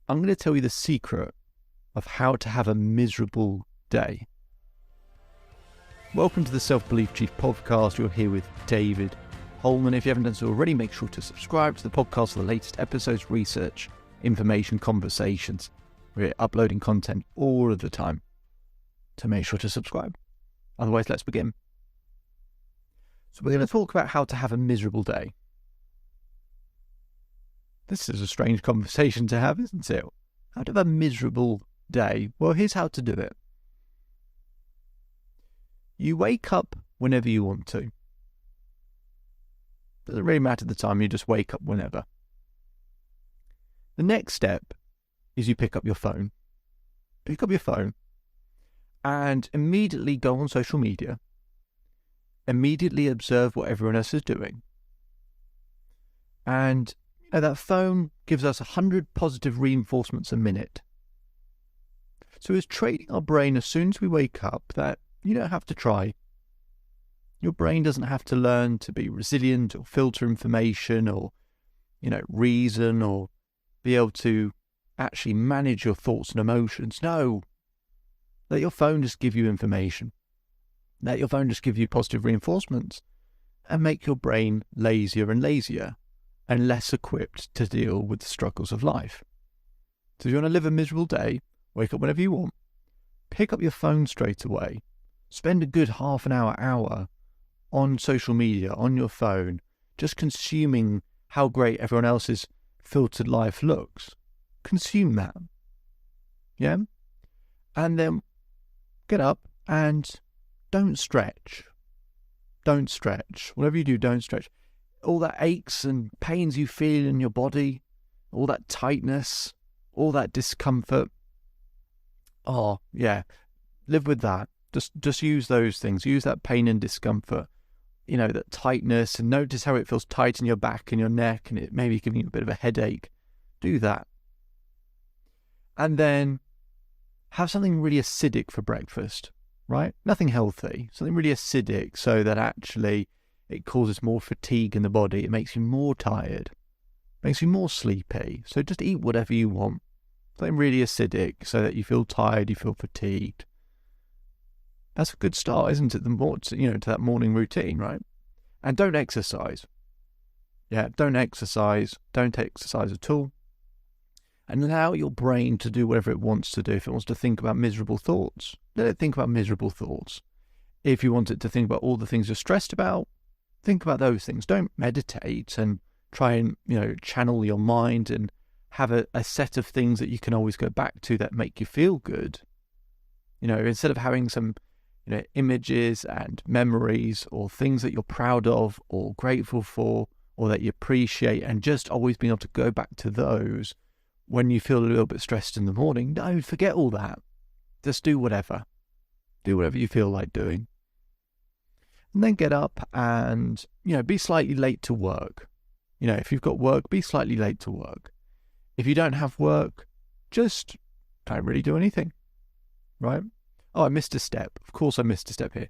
I'm going to tell you the secret of how to have a miserable day. Welcome to the Self-Belief Chief podcast. You're here with David Holman. If you haven't done so already, make sure to subscribe to the podcast for the latest episodes, research, information, conversations. We're uploading content all of the time, so make sure to subscribe. Otherwise, let's begin. So we're going to talk about how to have a miserable day. This is a strange conversation to have, isn't it? How to have a miserable day? Well, here's how to do it. You wake up whenever you want to. Doesn't really matter the time, you just wake up whenever. The next step is you pick up your phone. Pick up your phone and immediately go on social media. Immediately observe what everyone else is doing. And that phone gives us 100 positive reinforcements a minute. So it's training our brain as soon as we wake up that you don't have to try. Your brain doesn't have to learn to be resilient or filter information or, reason or be able to actually manage your thoughts and emotions. No. Let your phone just give you information. Let your phone just give you positive reinforcements and make your brain lazier and lazier and less equipped to deal with the struggles of life. So if you want to live a miserable day, wake up whenever you want, pick up your phone straight away, spend a good half an hour on social media, on your phone, just consuming how great everyone else's filtered life looks. Consume that. Yeah? And then get up and don't stretch. Don't stretch. Whatever you do, don't stretch. All that aches and pains you feel in your body, all that tightness, all that discomfort. Oh, yeah. Live with that. Just use those things. Use that pain and discomfort, that tightness, and notice how it feels tight in your back and your neck, and it may be giving you a bit of a headache. Do that. And then have something really acidic for breakfast, right? Nothing healthy. Something really acidic so that actually it causes more fatigue in the body. It makes you more tired. Makes you more sleepy. So just eat whatever you want. Something really acidic so that you feel tired, you feel fatigued. That's a good start, isn't it? To that morning routine, right? And don't exercise. Yeah, don't exercise. Don't exercise at all. And allow your brain to do whatever it wants to do. If it wants to think about miserable thoughts, let it think about miserable thoughts. If you want it to think about all the things you're stressed about, think about those things. Don't meditate and try and, channel your mind and have a set of things that you can always go back to that make you feel good. Instead of having some, images and memories or things that you're proud of or grateful for or that you appreciate, and just always being able to go back to those when you feel a little bit stressed in the morning. No, forget all that. Just do whatever. Do whatever you feel like doing. And then get up and, be slightly late to work. If you've got work, be slightly late to work. If you don't have work, just don't really do anything, right? Oh, I missed a step. Of course I missed a step here.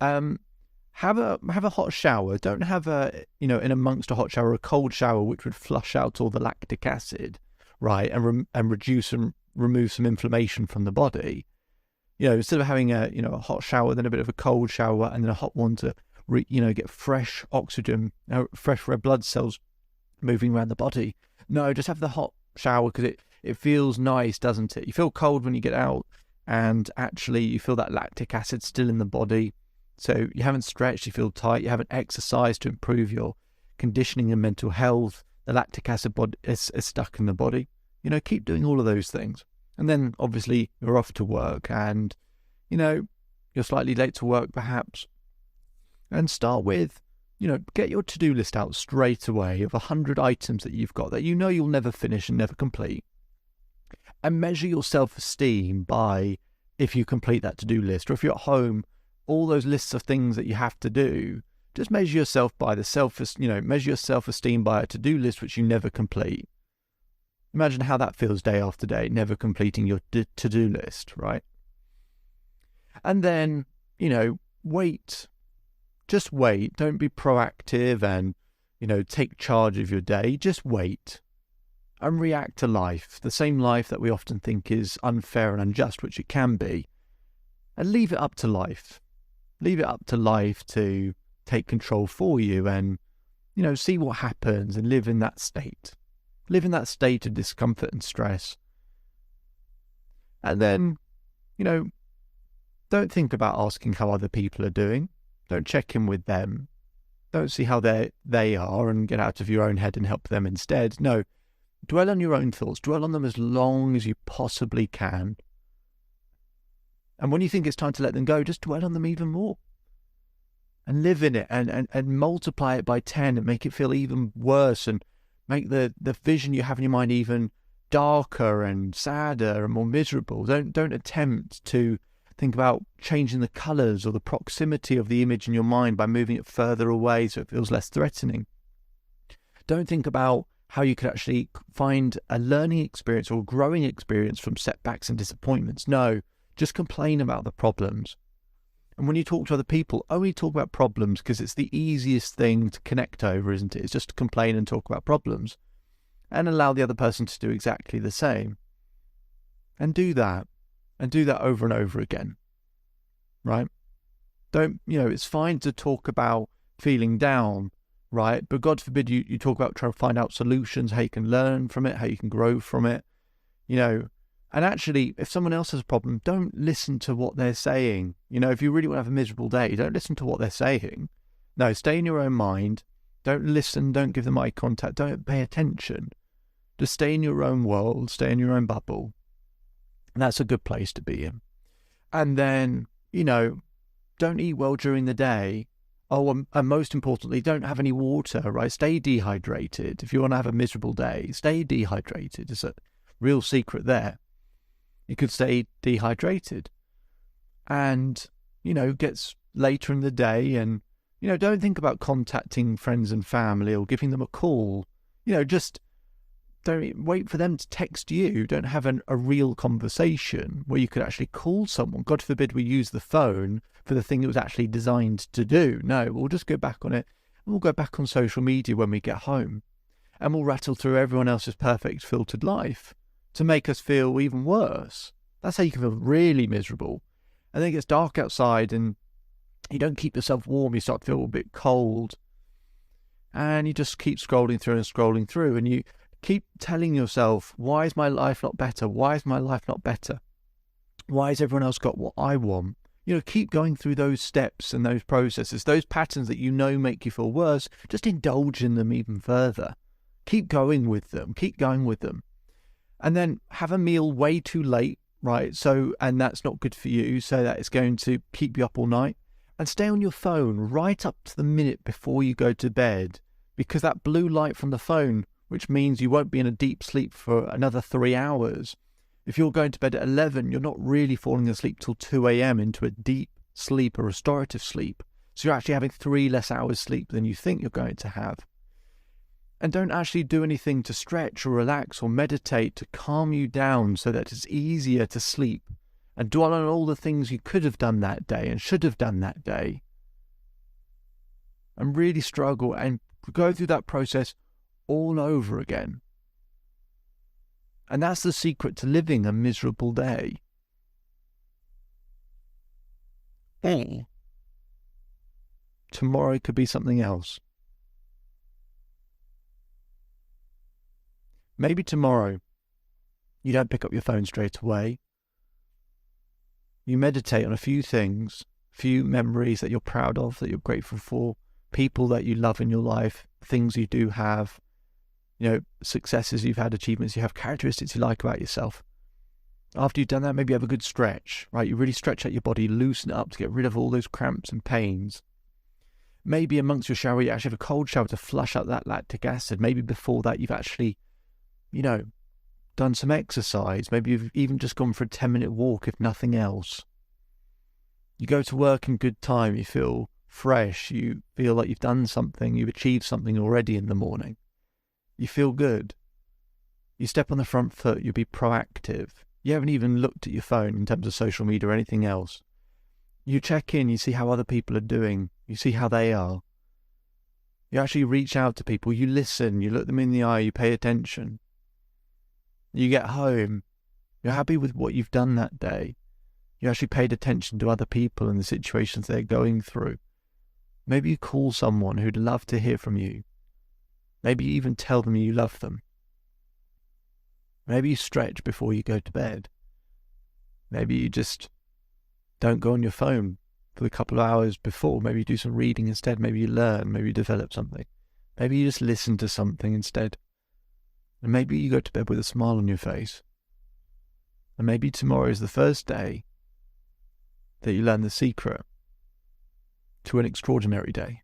Have a hot shower. Don't have in amongst a hot shower, a cold shower, which would flush out all the lactic acid, right? And reduce and remove some inflammation from the body. Instead of having a hot shower, then a bit of a cold shower, and then a hot one to, get fresh oxygen, fresh red blood cells moving around the body. No, just have the hot shower because it feels nice, doesn't it? You feel cold when you get out, and actually you feel that lactic acid still in the body. So you haven't stretched, you feel tight, you haven't exercised to improve your conditioning and mental health. The lactic acid is stuck in the body. Keep doing all of those things. And then, obviously, you're off to work and, you're slightly late to work, perhaps. And start with, get your to-do list out straight away of 100 items that you've got that you'll never finish and never complete. And measure your self-esteem by if you complete that to-do list. Or if you're at home, all those lists of things that you have to do, just measure yourself by measure your self-esteem by a to-do list which you never complete. Imagine how that feels day after day, never completing your to-do list, right? And then, wait. Just wait. Don't be proactive and, take charge of your day. Just wait. and react to life, the same life that we often think is unfair and unjust, which it can be, and leave it up to life. Leave it up to life to take control for you and, see what happens and live in that state. Live in that state of discomfort and stress. And then, don't think about asking how other people are doing. Don't check in with them. Don't see how they are and get out of your own head and help them instead. No, dwell on your own thoughts. Dwell on them as long as you possibly can. And when you think it's time to let them go, just dwell on them even more. And live in it and multiply it by 10 and make it feel even worse and make the vision you have in your mind even darker and sadder and more miserable. Don't attempt to think about changing the colours or the proximity of the image in your mind by moving it further away so it feels less threatening. Don't think about how you could actually find a learning experience or growing experience from setbacks and disappointments. No, just complain about the problems. And when you talk to other people, only talk about problems because it's the easiest thing to connect over, isn't it? It's just to complain and talk about problems and allow the other person to do exactly the same. And do that. And do that over and over again, right? It's fine to talk about feeling down, right? But God forbid you talk about trying to find out solutions, how you can learn from it, how you can grow from it, And actually, if someone else has a problem, don't listen to what they're saying. If you really want to have a miserable day, don't listen to what they're saying. No, stay in your own mind. Don't listen. Don't give them eye contact. Don't pay attention. Just stay in your own world. Stay in your own bubble. And that's a good place to be in. And then, don't eat well during the day. Oh, and most importantly, don't have any water, right? Stay dehydrated. If you want to have a miserable day, stay dehydrated. It's a real secret there. You could stay dehydrated. And, gets later in the day and, don't think about contacting friends and family or giving them a call. Just don't wait for them to text you. Don't have a real conversation where you could actually call someone. God forbid we use the phone for the thing it was actually designed to do. No, we'll just go back on it. And we'll go back on social media when we get home. And we'll rattle through everyone else's perfect filtered life to make us feel even worse. That's how you can feel really miserable. And then it gets dark outside and you don't keep yourself warm. You start to feel a bit cold. And you just keep scrolling through and you keep telling yourself, why is my life not better? Why is my life not better? Why has everyone else got what I want? Keep going through those steps and those processes, those patterns that make you feel worse. Just indulge in them even further. Keep going with them. And then have a meal way too late, right? And that's not good for you, so that it's going to keep you up all night. And stay on your phone right up to the minute before you go to bed, because that blue light from the phone, which means you won't be in a deep sleep for another 3 hours. If you're going to bed at 11, you're not really falling asleep till 2 a.m. into a deep sleep, a restorative sleep. So you're actually having 3 less hours sleep than you think you're going to have. And don't actually do anything to stretch or relax or meditate to calm you down so that it's easier to sleep. And dwell on all the things you could have done that day and should have done that day. And really struggle and go through that process all over again. And that's the secret to living a miserable day. Or tomorrow could be something else. Maybe tomorrow you don't pick up your phone straight away. You meditate on a few things, few memories that you're proud of, that you're grateful for, people that you love in your life, things you do have, successes you've had, achievements you have, characteristics you like about yourself. After you've done that, maybe you have a good stretch, right? You really stretch out your body, loosen it up to get rid of all those cramps and pains. Maybe amongst your shower, you actually have a cold shower to flush out that lactic acid. Maybe before that, you've actually, done some exercise. Maybe you've even just gone for a 10-minute walk, if nothing else. You go to work in good time, you feel fresh, you feel like you've done something, you've achieved something already in the morning. You feel good. You step on the front foot, you'll be proactive. You haven't even looked at your phone in terms of social media or anything else. You check in, you see how other people are doing, you see how they are. You actually reach out to people, you listen, you look them in the eye, you pay attention. You get home, you're happy with what you've done that day. You actually paid attention to other people and the situations they're going through. Maybe you call someone who'd love to hear from you. Maybe you even tell them you love them. Maybe you stretch before you go to bed. Maybe you just don't go on your phone for the couple of hours before. Maybe you do some reading instead. Maybe you learn. Maybe you develop something. Maybe you just listen to something instead. And maybe you go to bed with a smile on your face. And maybe tomorrow is the first day that you learn the secret to an extraordinary day.